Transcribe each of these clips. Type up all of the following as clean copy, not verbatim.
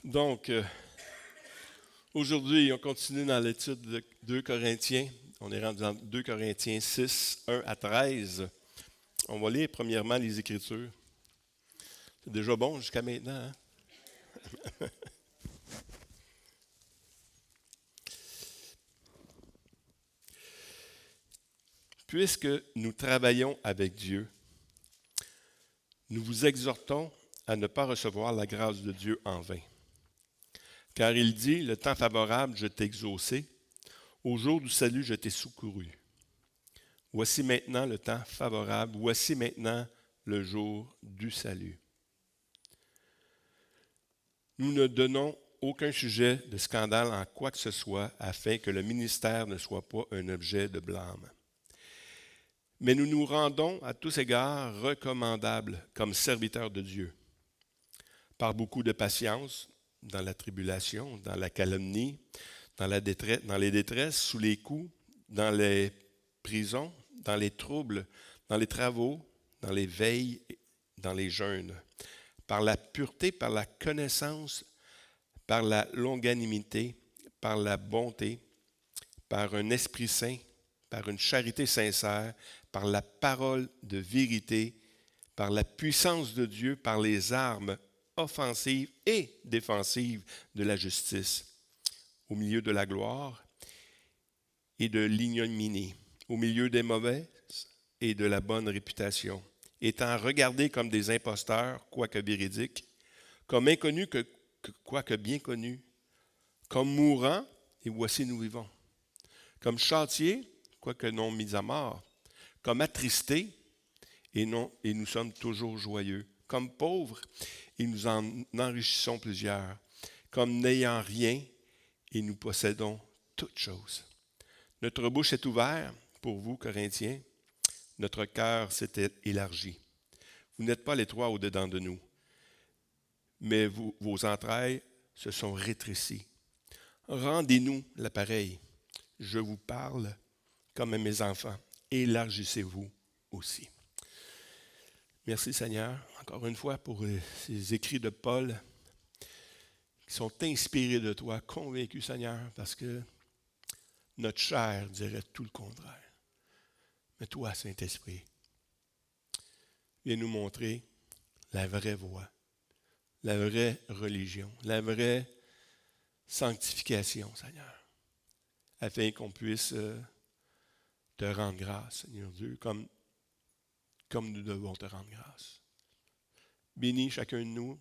Donc, aujourd'hui, on continue dans l'étude de 2 Corinthiens. On est rendu dans 2 Corinthiens 6, 1 à 13. On va lire premièrement les Écritures. C'est déjà bon jusqu'à maintenant, hein? Puisque nous travaillons avec Dieu, nous vous exhortons à ne pas recevoir la grâce de Dieu en vain. Car il dit, le temps favorable, je t'ai exaucé, au jour du salut, je t'ai secouru. Voici maintenant le temps favorable, voici maintenant le jour du salut. Nous ne donnons aucun sujet de scandale en quoi que ce soit, afin que le ministère ne soit pas un objet de blâme. Mais nous nous rendons à tous égards recommandables comme serviteurs de Dieu, par beaucoup de patience, dans la tribulation, dans la calomnie, dans les détresses, sous les coups, dans les prisons, dans les troubles, dans les travaux, dans les veilles, dans les jeûnes, par la pureté, par la connaissance, par la longanimité, par la bonté, par un esprit saint, par une charité sincère, par la parole de vérité, par la puissance de Dieu, par les armes offensives et défensives de la justice, au milieu de la gloire et de l'ignominie, au milieu des mauvaises et de la bonne réputation, étant regardés comme des imposteurs, quoique véridiques, comme inconnus, quoique bien connus, comme mourants, et voici nous vivons, comme châtiés, quoique non mis à mort, comme attristés, et nous sommes toujours joyeux, comme pauvres, et nous en enrichissons plusieurs, comme n'ayant rien, et nous possédons toutes choses. Notre bouche est ouverte pour vous, Corinthiens, notre cœur s'est élargi. Vous n'êtes pas l'étroit au-dedans de nous, mais vos entrailles se sont rétrécies. Rendez-nous l'appareil. Je vous parle comme à mes enfants. Élargissez-vous aussi. Merci Seigneur, encore une fois, pour ces écrits de Paul qui sont inspirés de toi, convaincus Seigneur, parce que notre chair dirait tout le contraire. Mais toi, Saint-Esprit, viens nous montrer la vraie voie, la vraie religion, la vraie sanctification, Seigneur, afin qu'on puisse te rendre grâce, Seigneur Dieu, comme nous devons te rendre grâce. Bénis chacun de nous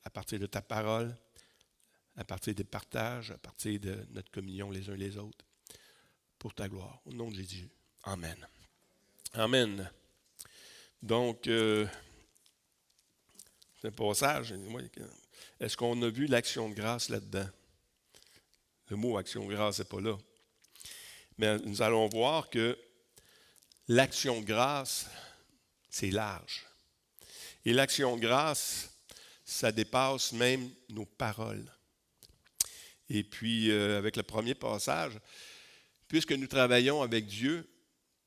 à partir de ta parole, à partir des partages, à partir de notre communion les uns les autres, pour ta gloire. Au nom de Jésus. Amen. Amen. Donc, c'est un passage. Est-ce qu'on a vu l'action de grâce là-dedans? Le mot action de grâce n'est pas là. Mais nous allons voir que l'action de grâce, c'est large. Et l'action de grâce, ça dépasse même nos paroles. Et puis, avec le premier passage, puisque nous travaillons avec Dieu,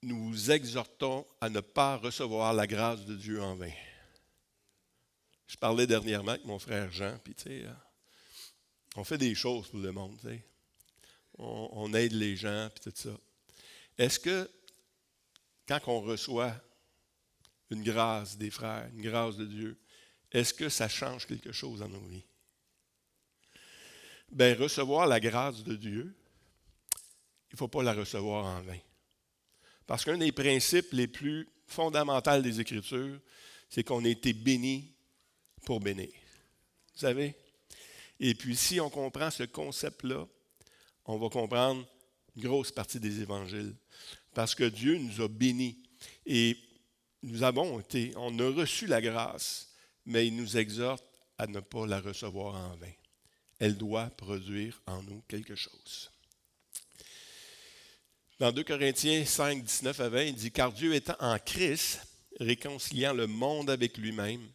nous vous exhortons à ne pas recevoir la grâce de Dieu en vain. Je parlais dernièrement avec mon frère Jean, puis tu sais, on fait des choses pour le monde, tu sais. On aide les gens, puis tout ça. Est-ce que, quand on reçoit une grâce des frères, une grâce de Dieu, est-ce que ça change quelque chose dans nos vies? Bien, recevoir la grâce de Dieu, il ne faut pas la recevoir en vain. Parce qu'un des principes les plus fondamentaux des Écritures, c'est qu'on a été béni pour bénir. Vous savez? Et puis, si on comprend ce concept-là, on va comprendre une grosse partie des Évangiles. Parce que Dieu nous a bénis. Et on a reçu la grâce, mais il nous exhorte à ne pas la recevoir en vain. Elle doit produire en nous quelque chose. Dans 2 Corinthiens 5, 19 à 20, il dit « Car Dieu étant en Christ, réconciliant le monde avec lui-même,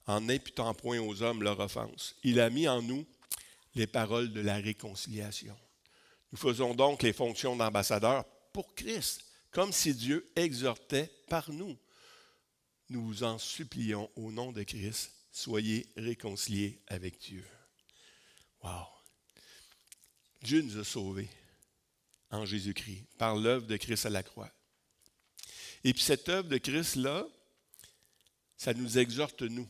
en n'imputant point aux hommes leur offense, il a mis en nous les paroles de la réconciliation. Nous faisons donc les fonctions d'ambassadeurs pour Christ, comme si Dieu exhortait par nous. Nous vous en supplions au nom de Christ, soyez réconciliés avec Dieu. » Wow! Dieu nous a sauvés en Jésus-Christ, par l'œuvre de Christ à la croix. Et puis cette œuvre de Christ-là, ça nous exhorte, nous.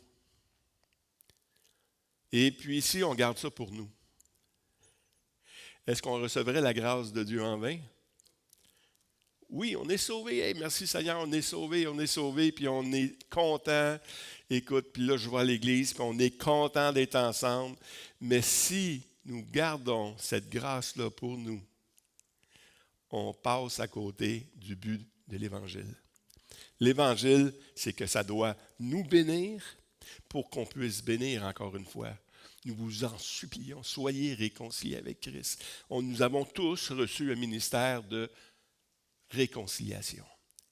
Et puis ici, on garde ça pour nous. Est-ce qu'on recevrait la grâce de Dieu en vain? Oui, on est sauvés. Hey, merci Seigneur, on est sauvés, puis on est content. Écoute, puis là, je vais à l'église, puis on est content d'être ensemble. Mais si nous gardons cette grâce-là pour nous, on passe à côté du but de l'Évangile. L'Évangile, c'est que ça doit nous bénir pour qu'on puisse bénir encore une fois. Nous vous en supplions, soyez réconciliés avec Christ. Nous avons tous reçu un ministère de réconciliation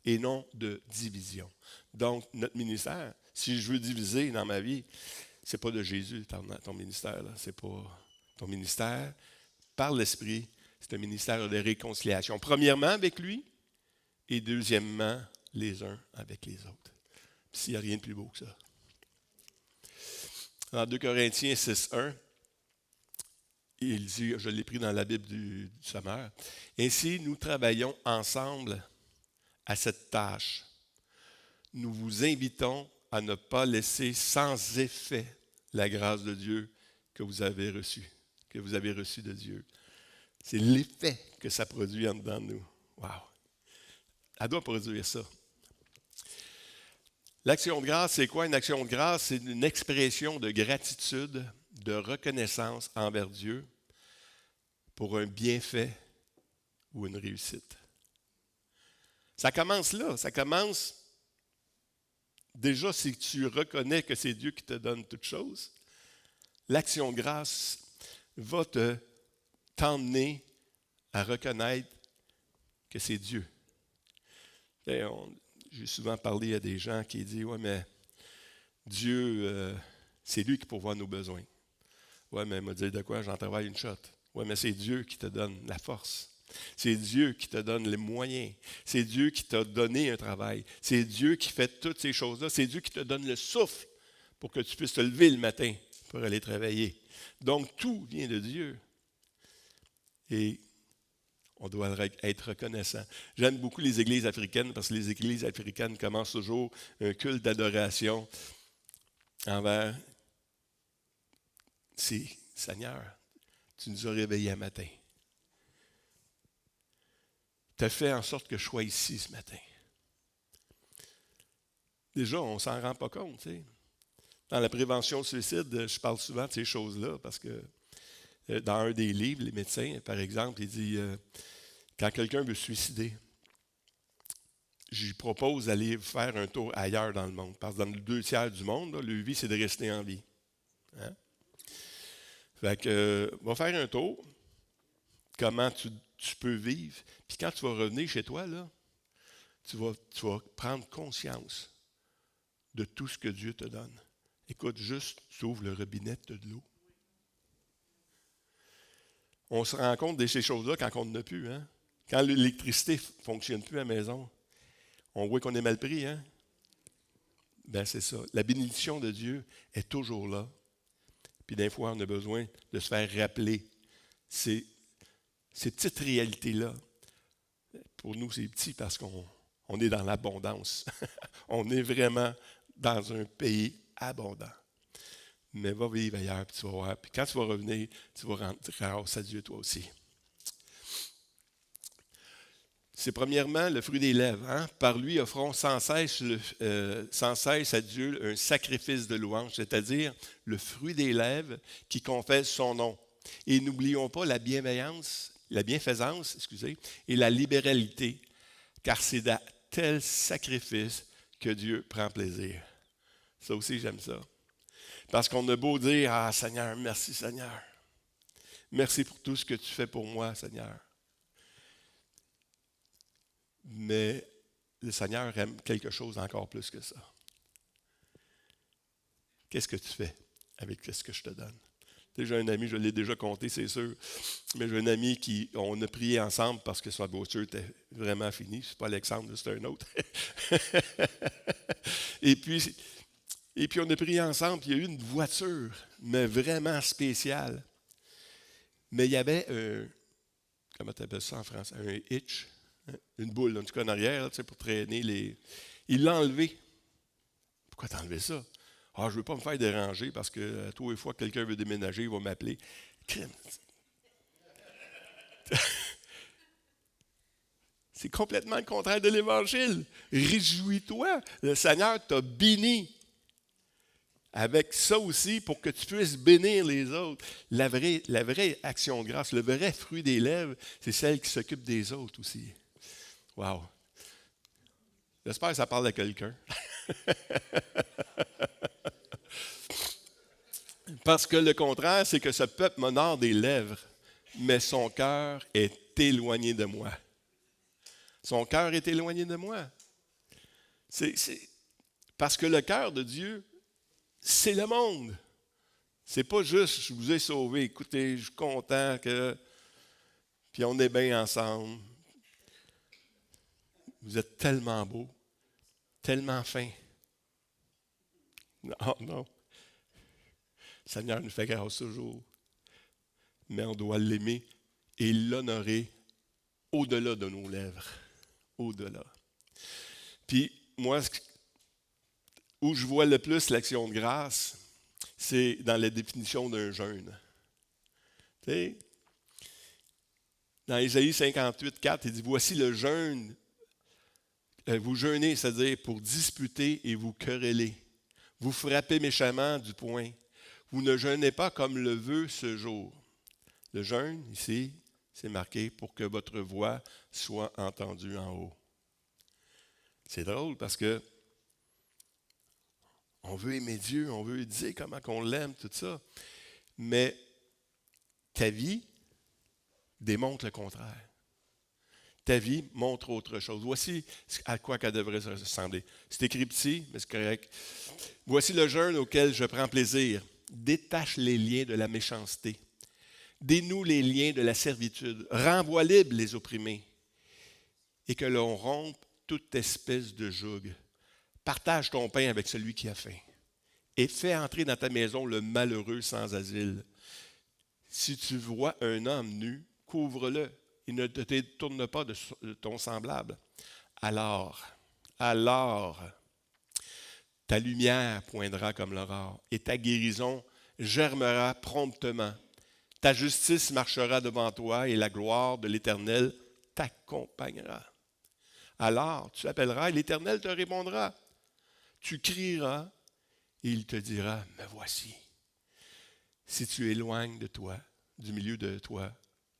et non de division. Donc, notre ministère, si je veux diviser dans ma vie, ce n'est pas de Jésus, ton ministère. Ce n'est pas ton ministère. Par l'Esprit, c'est un ministère de réconciliation. Premièrement, avec lui, et deuxièmement, les uns avec les autres. Puis s'il n'y a rien de plus beau que ça. Dans 2 Corinthiens 6.1, il dit, je l'ai pris dans la Bible du Sommeur, « Ainsi, nous travaillons ensemble à cette tâche. Nous vous invitons à ne pas laisser sans effet la grâce de Dieu que vous avez reçue de Dieu. » C'est l'effet que ça produit en dedans de nous. Wow! Elle doit produire ça. L'action de grâce, c'est quoi? Une action de grâce, c'est une expression de gratitude, de reconnaissance envers Dieu pour un bienfait ou une réussite. Ça commence là. Ça commence déjà si tu reconnais que c'est Dieu qui te donne toutes choses. L'action de grâce va t'emmener à reconnaître que c'est Dieu. J'ai souvent parlé à des gens qui disent « Ouais, mais Dieu, c'est lui qui pourvoit nos besoins. » Ouais, mais il m'a dit de quoi? J'en travaille une shot. Ouais, mais c'est Dieu qui te donne la force. C'est Dieu qui te donne les moyens. C'est Dieu qui t'a donné un travail. C'est Dieu qui fait toutes ces choses-là. C'est Dieu qui te donne le souffle pour que tu puisses te lever le matin pour aller travailler. Donc, tout vient de Dieu. Et on doit être reconnaissant. J'aime beaucoup les églises africaines parce que les églises africaines commencent toujours un culte d'adoration envers Seigneur, tu nous as réveillés un matin. Tu as fait en sorte que je sois ici ce matin. Déjà, on ne s'en rend pas compte. Tu sais. Dans la prévention du suicide, je parle souvent de ces choses-là parce que dans un des livres, les médecins, par exemple, il dit quand quelqu'un veut se suicider, je lui propose d'aller faire un tour ailleurs dans le monde. Parce que dans le 2/3 du monde, là, le vie, c'est de rester en vie. Hein? Fait que, va faire un tour. Comment tu peux vivre. Puis quand tu vas revenir chez toi, là, tu vas prendre conscience de tout ce que Dieu te donne. Écoute, juste, tu ouvres le robinet de l'eau. On se rend compte de ces choses-là quand on n'en a plus. Hein? Quand l'électricité ne fonctionne plus à la maison, on voit qu'on est mal pris. Hein? Ben c'est ça. La bénédiction de Dieu est toujours là. Puis des fois, on a besoin de se faire rappeler ces petites réalités-là. Pour nous, c'est petit parce qu'on est dans l'abondance. On est vraiment dans un pays abondant. Mais va vivre ailleurs, puis tu vas voir. Puis quand tu vas revenir, tu vas rendre grâce à Dieu toi aussi. C'est premièrement le fruit des lèvres. Hein? Par lui, offrons sans cesse à Dieu un sacrifice de louange, c'est-à-dire le fruit des lèvres qui confesse son nom. Et n'oublions pas la bienfaisance, et la libéralité, car c'est à tel sacrifice que Dieu prend plaisir. Ça aussi, j'aime ça. Parce qu'on a beau dire, « Ah, Seigneur, merci Seigneur. Merci pour tout ce que tu fais pour moi, Seigneur. » Mais le Seigneur aime quelque chose encore plus que ça. Qu'est-ce que tu fais avec ce que je te donne? J'ai un ami, je l'ai déjà compté, c'est sûr, mais j'ai un ami on a prié ensemble parce que sa voiture était vraiment finie. C'est pas Alexandre, c'est un autre. Et puis on a prié ensemble, puis il y a eu une voiture, mais vraiment spéciale. Mais il y avait comment tu appelles ça en français? Un hitch, hein? Une boule, en tout cas en arrière, là, pour traîner les. Il l'a enlevé. Pourquoi t'as enlevé ça? Ah, je ne veux pas me faire déranger parce que tous les fois que quelqu'un veut déménager, il va m'appeler. Crime. C'est complètement le contraire de l'Évangile. Réjouis-toi, le Seigneur t'a béni avec ça aussi pour que tu puisses bénir les autres. La vraie action de grâce, le vrai fruit des lèvres, c'est celle qui s'occupe des autres aussi. Wow! J'espère que ça parle à quelqu'un. Parce que le contraire, c'est que ce peuple m'honore des lèvres, mais son cœur est éloigné de moi. Son cœur est éloigné de moi. Parce que le cœur de Dieu, c'est le monde. C'est pas juste je vous ai sauvé, écoutez, je suis content que. Puis on est bien ensemble. Vous êtes tellement beau, tellement fin. Non, non. Le Seigneur nous fait grâce toujours. Mais on doit l'aimer et l'honorer au-delà de nos lèvres. Au-delà. Puis moi, où je vois le plus l'action de grâce, c'est dans la définition d'un jeûne. Tu sais, dans Ésaïe 58, 4, il dit « Voici le jeûne. Vous jeûnez, c'est-à-dire pour disputer et vous quereller. Vous frappez méchamment du poing. Vous ne jeûnez pas comme le veut ce jour. » Le jeûne, ici, c'est marqué pour que votre voix soit entendue en haut. C'est drôle parce que on veut aimer Dieu, on veut dire comment on l'aime, tout ça. Mais ta vie démontre le contraire. Ta vie montre autre chose. Voici à quoi qu'elle devrait ressembler. C'est écrit petit, mais c'est correct. Voici le jeûne auquel je prends plaisir. Détache les liens de la méchanceté. Dénoue les liens de la servitude. Renvoie libre les opprimés. Et que l'on rompe toute espèce de joug. Partage ton pain avec celui qui a faim. Et fais entrer dans ta maison le malheureux sans asile. Si tu vois un homme nu, couvre-le. Il ne te détourne pas de ton semblable. Alors, ta lumière poindra comme l'aurore et ta guérison germera promptement. Ta justice marchera devant toi et la gloire de l'Éternel t'accompagnera. Alors, tu appelleras et l'Éternel te répondra. Tu crieras et il te dira, me voici. Si tu éloignes de toi, du milieu de toi,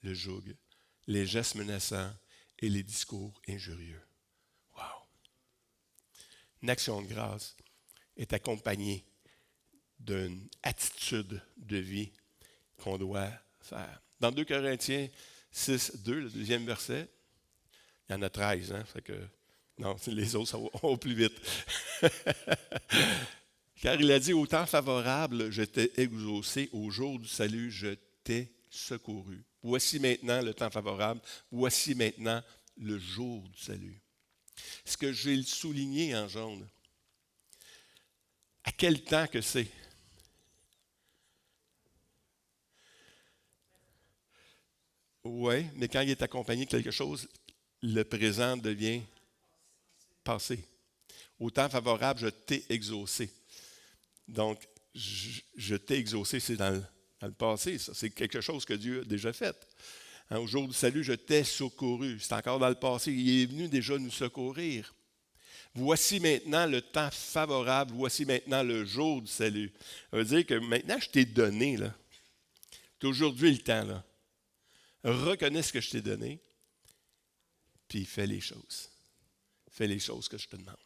le joug, les gestes menaçants et les discours injurieux. Wow! Une action de grâce est accompagnée d'une attitude de vie qu'on doit faire. Dans 2 Corinthiens 6, 2, le 2e verset, il y en a 13, hein? Fait que, non, les autres, ça va plus vite. Car il a dit, au temps favorable, je t'ai exaucé, au jour du salut, je t'ai secouru. Voici maintenant le temps favorable, voici maintenant le jour du salut. Ce que j'ai souligné en jaune, à quel temps que c'est? Oui, mais quand il est accompagné de quelque chose, le présent devient passé. Au temps favorable, je t'ai exaucé. Donc, je t'ai exaucé, c'est dans le passé, ça. C'est quelque chose que Dieu a déjà fait. Hein, au jour du salut, je t'ai secouru. C'est encore dans le passé. Il est venu déjà nous secourir. Voici maintenant le temps favorable. Voici maintenant le jour du salut. Ça veut dire que maintenant, je t'ai donné, là. C'est aujourd'hui le temps, là. Reconnais ce que je t'ai donné, puis fais les choses. Fais les choses que je te demande.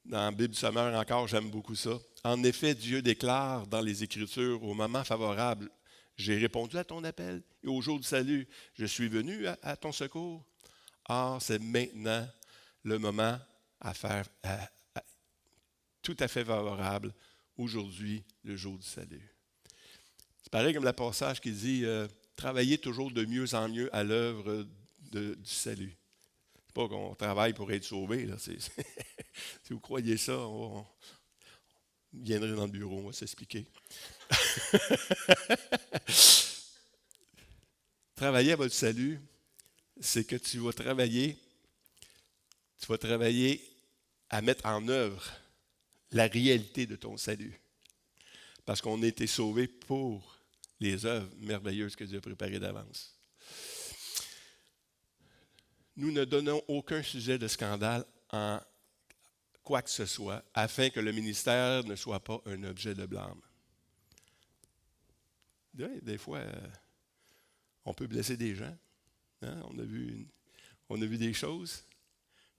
Dans la Bible sommaire encore, j'aime beaucoup ça. En effet, Dieu déclare dans les Écritures, au moment favorable, j'ai répondu à ton appel et au jour du salut, je suis venu à ton secours. Or, c'est maintenant le moment à faire tout à fait favorable, aujourd'hui, le jour du salut. C'est pareil comme le passage qui dit travaillez toujours de mieux en mieux à l'œuvre du salut. C'est pas qu'on travaille pour être sauvé. Là. Si vous croyez ça, on viendrait dans le bureau, on va s'expliquer. Travailler à votre salut, c'est que tu vas travailler à mettre en œuvre la réalité de ton salut. Parce qu'on a été sauvés pour les œuvres merveilleuses que Dieu a préparées d'avance. Nous ne donnons aucun sujet de scandale en quoi que ce soit, afin que le ministère ne soit pas un objet de blâme. Des fois, on peut blesser des gens. Hein? On a vu des choses.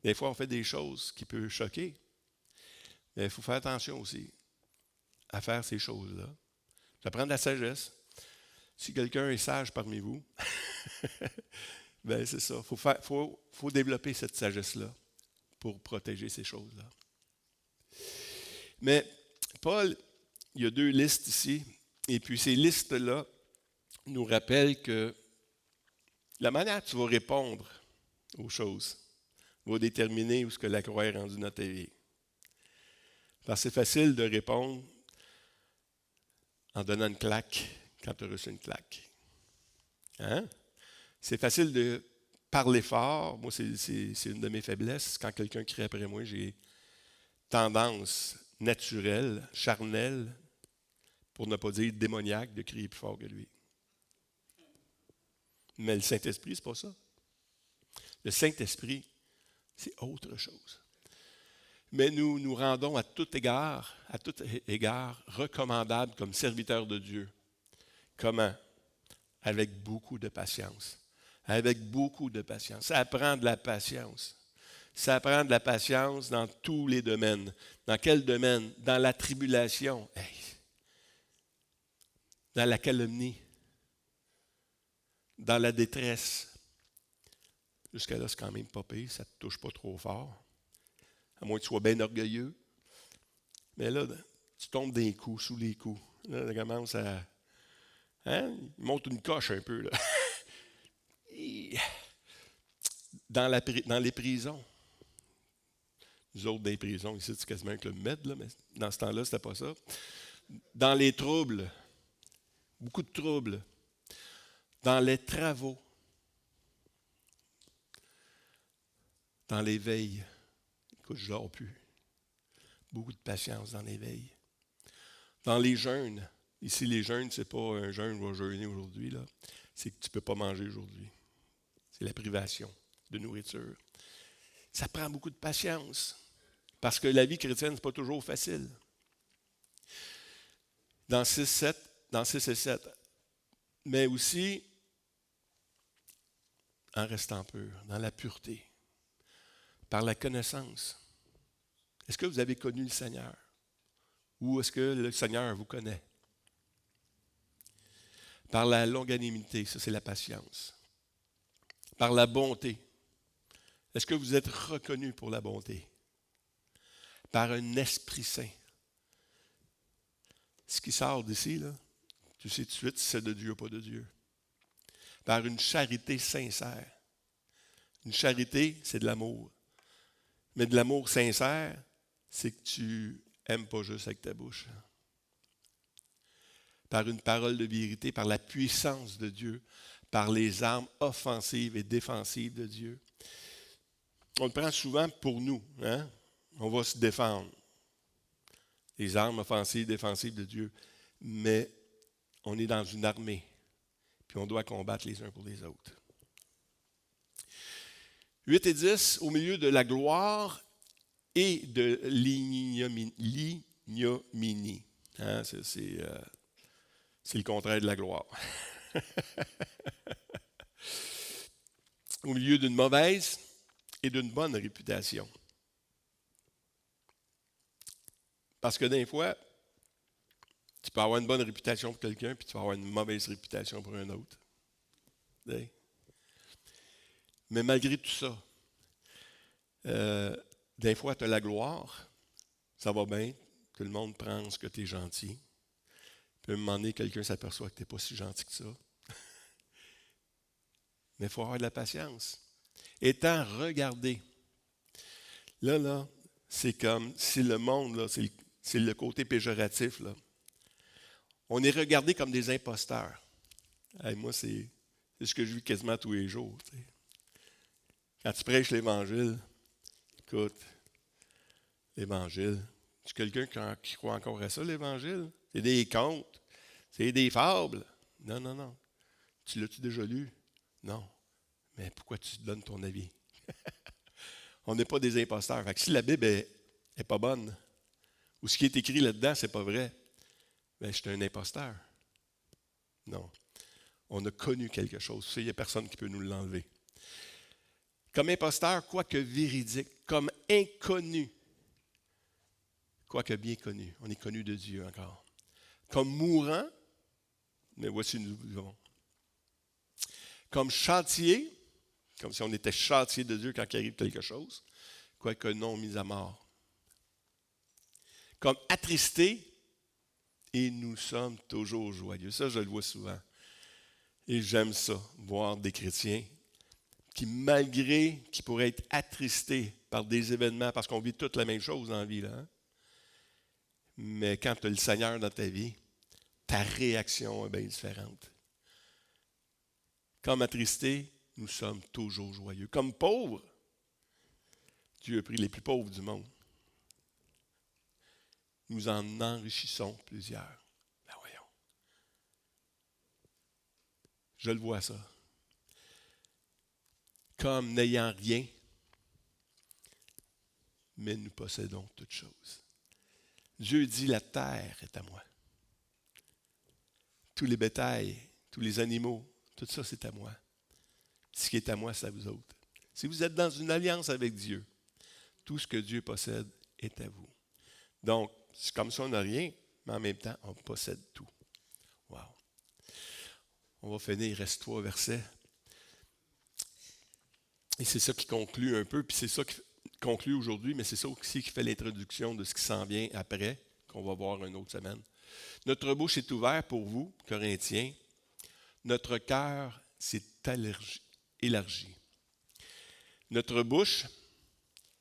Des fois, on fait des choses qui peuvent choquer. Mais il faut faire attention aussi à faire ces choses-là. Ça prend de la sagesse. Si quelqu'un est sage parmi vous, ben c'est ça. Faut développer cette sagesse-là pour protéger ces choses-là. Mais Paul, il y a 2 listes ici. Et puis ces listes-là nous rappellent que la manière dont tu vas répondre aux choses va déterminer où ce que la croix est rendue dans ta vie. Parce que c'est facile de répondre en donnant une claque quand tu as reçu une claque. Hein? C'est facile de parler fort. Moi, c'est une de mes faiblesses. Quand quelqu'un crie après moi, j'ai tendance naturelle, charnelle, pour ne pas dire démoniaque, de crier plus fort que lui. Mais le Saint-Esprit, c'est pas ça. Le Saint-Esprit, c'est autre chose. Mais nous nous rendons à tout égard recommandables comme serviteurs de Dieu. Comment? Avec beaucoup de patience. Avec beaucoup de patience. Ça prend de la patience. Ça prend de la patience dans tous les domaines. Dans quel domaine? Dans la tribulation. Hey. Dans la calomnie. Dans la détresse. Jusqu'à là, c'est quand même pas pire. Ça ne te touche pas trop fort. À moins que tu sois bien orgueilleux. Mais là, tu tombes des coups, sous les coups. Là, ça commence à... Hein? Il monte une coche un peu, là. Dans les prisons. Nous autres, dans les prisons, ici, c'est quasiment un club med, là, mais dans ce temps-là, c'était pas ça. Dans les troubles. Beaucoup de troubles. Dans les travaux. Dans les veilles. Écoute, je ne dors plus. Beaucoup de patience dans les veilles. Dans les jeûnes. Ici, les jeûnes, ce n'est pas un jeûne, on va jeûner aujourd'hui. Là. C'est que tu ne peux pas manger aujourd'hui. C'est la privation de nourriture. Ça prend beaucoup de patience. Parce que la vie chrétienne, ce n'est pas toujours facile. Dans 6 et 7. Mais aussi, en restant pur, dans la pureté, par la connaissance. Est-ce que vous avez connu le Seigneur? Ou est-ce que le Seigneur vous connaît? Par la longanimité, ça c'est la patience. Par la bonté. Est-ce que vous êtes reconnu pour la bonté? Par un esprit saint. Ce qui sort d'ici, là, tu sais tout de suite si c'est de Dieu ou pas de Dieu. Par une charité sincère. Une charité, c'est de l'amour. Mais de l'amour sincère, c'est que tu n'aimes pas juste avec ta bouche. Par une parole de vérité, par la puissance de Dieu, par les armes offensives et défensives de Dieu. On le prend souvent pour nous. Hein? On va se défendre. Les armes offensives, défensives de Dieu. Mais on est dans une armée. Puis on doit combattre les uns pour les autres. 8 et 10, au milieu de la gloire et de l'ignominie. Hein, c'est le contraire de la gloire. Au milieu d'une mauvaise et d'une bonne réputation. Parce que des fois, tu peux avoir une bonne réputation pour quelqu'un, puis tu peux avoir une mauvaise réputation pour un autre. Mais malgré tout ça, des fois, tu as la gloire, ça va bien, tout le monde pense que tu es gentil. Puis à un moment donné, quelqu'un s'aperçoit que tu n'es pas si gentil que ça. Mais il faut avoir de la patience. Étant regardé, là, c'est comme si le monde, là, c'est le côté péjoratif, là. On est regardé comme des imposteurs. Hey, moi, c'est C'est ce que je vis quasiment tous les jours. Tu sais. Quand tu prêches l'Évangile, écoute, l'Évangile, tu es quelqu'un qui croit encore à ça, l'Évangile? C'est des contes, c'est des fables. Non, non, non. Tu l'as-tu déjà lu? Non. Mais pourquoi tu te donnes ton avis? On n'est pas des imposteurs. Fait que si la Bible est pas bonne, ou ce qui est écrit là-dedans, c'est pas vrai, bien, je suis un imposteur. Non. On a connu quelque chose. Il n'y a personne qui peut nous l'enlever. Comme imposteur, quoique véridique, comme inconnu, quoique bien connu. On est connu de Dieu encore. Comme mourant, mais voici nous vivons. Comme châtié, comme si on était châtié de Dieu quand il arrive quelque chose, quoique non mis à mort. Comme attristé, et nous sommes toujours joyeux. Ça, je le vois souvent. Et j'aime ça, voir des chrétiens qui pourraient être attristés par des événements, parce qu'on vit toutes la même chose dans la vie, là. Hein? Mais quand tu as le Seigneur dans ta vie, ta réaction est bien différente. Comme attristés, nous sommes toujours joyeux. Comme pauvres, Dieu a pris les plus pauvres du monde. Nous en enrichissons plusieurs. Ben voyons. Je le vois ça. Comme n'ayant rien, mais nous possédons toutes choses. Dieu dit, la terre est à moi. Tous les bétails, tous les animaux, tout ça, c'est à moi. Ce qui est à moi, c'est à vous autres. Si vous êtes dans une alliance avec Dieu, tout ce que Dieu possède est à vous. Donc, c'est comme ça, on n'a rien, mais en même temps, on possède tout. Wow. On va finir, il reste 3 versets. Et c'est ça qui conclut un peu, puis c'est ça qui conclut aujourd'hui, mais c'est ça aussi qui fait l'introduction de ce qui s'en vient après, qu'on va voir une autre semaine. Notre bouche est ouverte pour vous, Corinthiens. Notre cœur s'est élargi. Notre bouche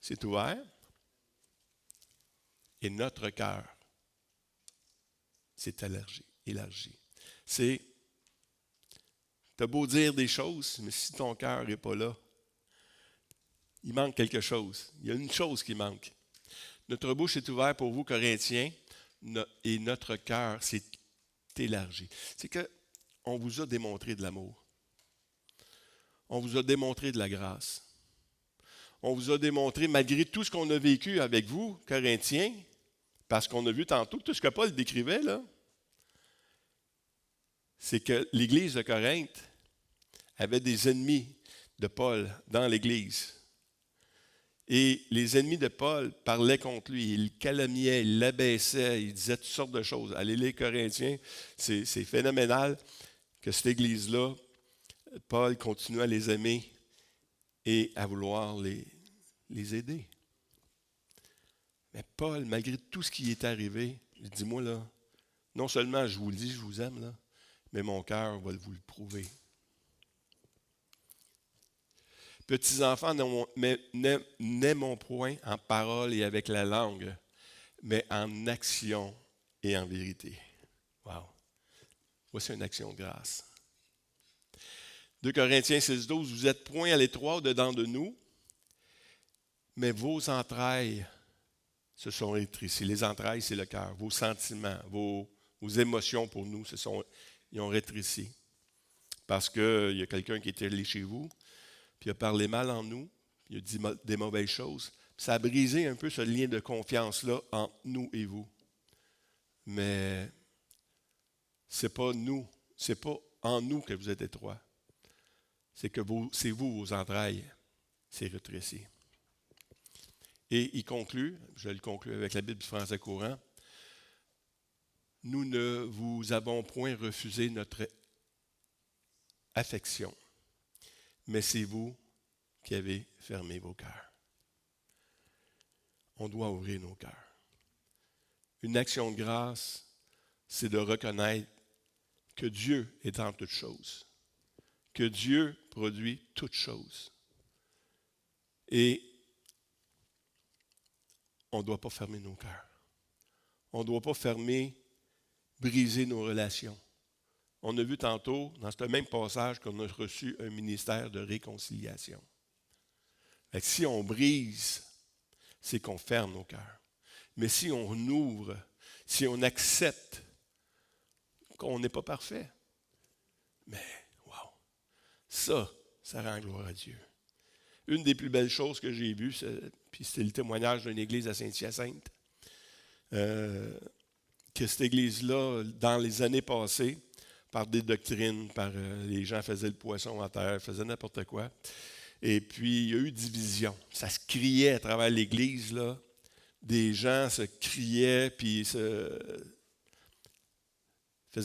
s'est ouverte et notre cœur s'est élargi. C'est, t'as beau dire des choses, mais si ton cœur n'est pas là, il manque quelque chose. Il y a une chose qui manque. Notre bouche est ouverte pour vous, Corinthiens, et notre cœur s'est élargi. C'est qu'on vous a démontré de l'amour. On vous a démontré de la grâce. On vous a démontré, malgré tout ce qu'on a vécu avec vous, Corinthiens, parce qu'on a vu tantôt, tout ce que Paul décrivait, là, c'est que l'Église de Corinthe avait des ennemis de Paul dans l'Église. Et les ennemis de Paul parlaient contre lui, ils le calomniaient, ils l'abaissaient, ils disaient toutes sortes de choses. Allez les Corinthiens, c'est phénoménal que cette Église-là, Paul continue à les aimer et à vouloir les aider. Mais Paul, malgré tout ce qui est arrivé, il dit, moi là, non seulement je vous le dis, je vous aime, là, mais mon cœur va vous le prouver. Petits enfants, n'aimons point en parole et avec la langue, mais en action et en vérité. Wow! Voici une action de grâce. 2 Corinthiens 6,12, vous êtes point à l'étroit dedans de nous, mais vos entrailles se sont rétrécies. Les entrailles, c'est le cœur. Vos sentiments, vos émotions pour nous, ils ont rétréci. Parce qu'il y a quelqu'un qui est allé chez vous, puis il a parlé mal en nous, puis il a dit des mauvaises choses. Puis ça a brisé un peu ce lien de confiance-là entre nous et vous. Mais c'est pas en nous que vous êtes étroits. C'est vous, vos entrailles, c'est rétréci. Et il conclut, je le conclue avec la Bible du français courant, nous ne vous avons point refusé notre affection, mais c'est vous qui avez fermé vos cœurs. On doit ouvrir nos cœurs. Une action de grâce, c'est de reconnaître que Dieu est en toutes choses, que Dieu produit toutes choses. Et on ne doit pas fermer nos cœurs. On ne doit pas briser nos relations. On a vu tantôt, dans ce même passage, qu'on a reçu un ministère de réconciliation. Fait que si on brise, c'est qu'on ferme nos cœurs. Mais si on ouvre, si on accepte qu'on n'est pas parfait, mais wow, ça rend gloire à Dieu. Une des plus belles choses que j'ai vues, puis c'était le témoignage d'une église à Saint-Hyacinthe, que cette église-là, dans les années passées, par des doctrines, les gens faisaient le poisson à terre, faisaient n'importe quoi. Et puis, il y a eu division. Ça se criait à travers l'église, là. Des gens se criaient, puis faisaient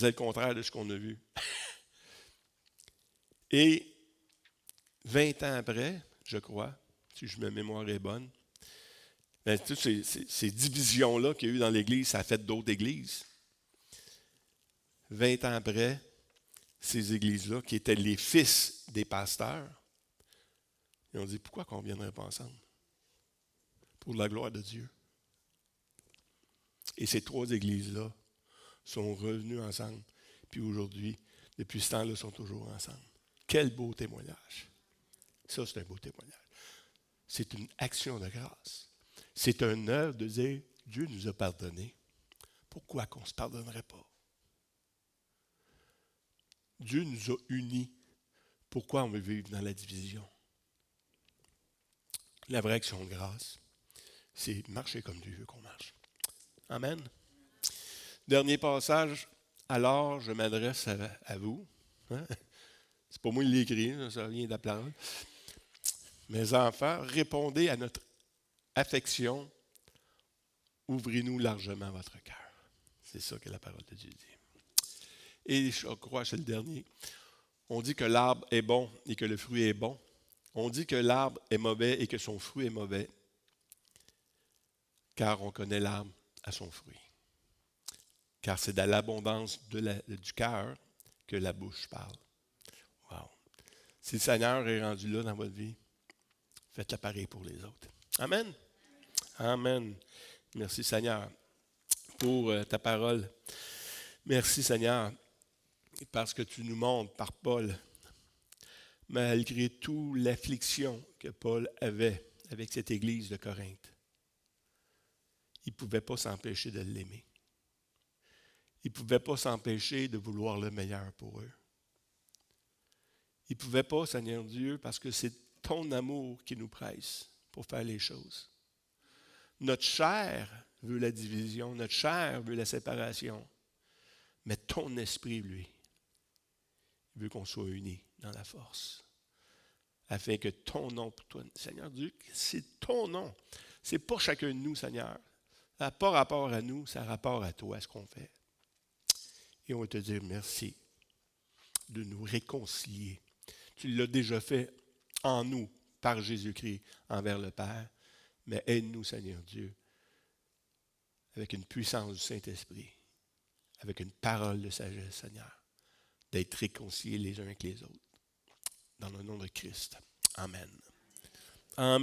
le contraire de ce qu'on a vu. Et 20 ans après, je crois, si ma mémoire est bonne, ben, toutes ces divisions-là qu'il y a eu dans l'Église, ça a fait d'autres églises. 20 ans après, ces églises-là, qui étaient les fils des pasteurs, ils ont dit, pourquoi qu'on ne viendrait pas ensemble? Pour la gloire de Dieu. Et ces 3 églises-là sont revenues ensemble. Puis aujourd'hui, depuis ce temps-là, sont toujours ensemble. Quel beau témoignage. Ça, c'est un beau témoignage. C'est une action de grâce. C'est un œuvre de dire, Dieu nous a pardonné. Pourquoi qu'on ne se pardonnerait pas? Dieu nous a unis. Pourquoi on veut vivre dans la division? La vraie action de grâce, c'est marcher comme Dieu veut qu'on marche. Amen. Dernier passage. Alors, je m'adresse à vous. Hein? C'est pas moi qui l'ai écrit, ça vient de la parole. Mes enfants, répondez à notre affection. Ouvrez-nous largement votre cœur. C'est ça que la parole de Dieu dit. Et je crois, c'est le dernier. On dit que l'arbre est bon et que le fruit est bon. On dit que l'arbre est mauvais et que son fruit est mauvais, car on connaît l'arbre à son fruit. Car c'est de l'abondance du cœur que la bouche parle. Wow. Si le Seigneur est rendu là dans votre vie, faites-le pareil pour les autres. Amen. Amen. Merci Seigneur pour ta parole. Merci Seigneur parce que tu nous montres par Paul, malgré toute l'affliction que Paul avait avec cette église de Corinthe, il ne pouvait pas s'empêcher de l'aimer. Il ne pouvait pas s'empêcher de vouloir le meilleur pour eux. Il ne pouvait pas, Seigneur Dieu, parce que c'est ton amour qui nous presse pour faire les choses. Notre chair veut la division, notre chair veut la séparation, mais ton esprit, lui, veut qu'on soit unis dans la force, afin que ton nom pour toi, Seigneur Dieu, c'est ton nom. Ce n'est pas chacun de nous, Seigneur. Ça n'a pas rapport à nous, ça a rapport à toi, à ce qu'on fait. Et on va te dire merci de nous réconcilier. Tu l'as déjà fait en nous, par Jésus-Christ, envers le Père. Mais aide-nous, Seigneur Dieu, avec une puissance du Saint-Esprit, avec une parole de sagesse, Seigneur, d'être réconciliés les uns avec les autres. Dans le nom de Christ. Amen. Amen.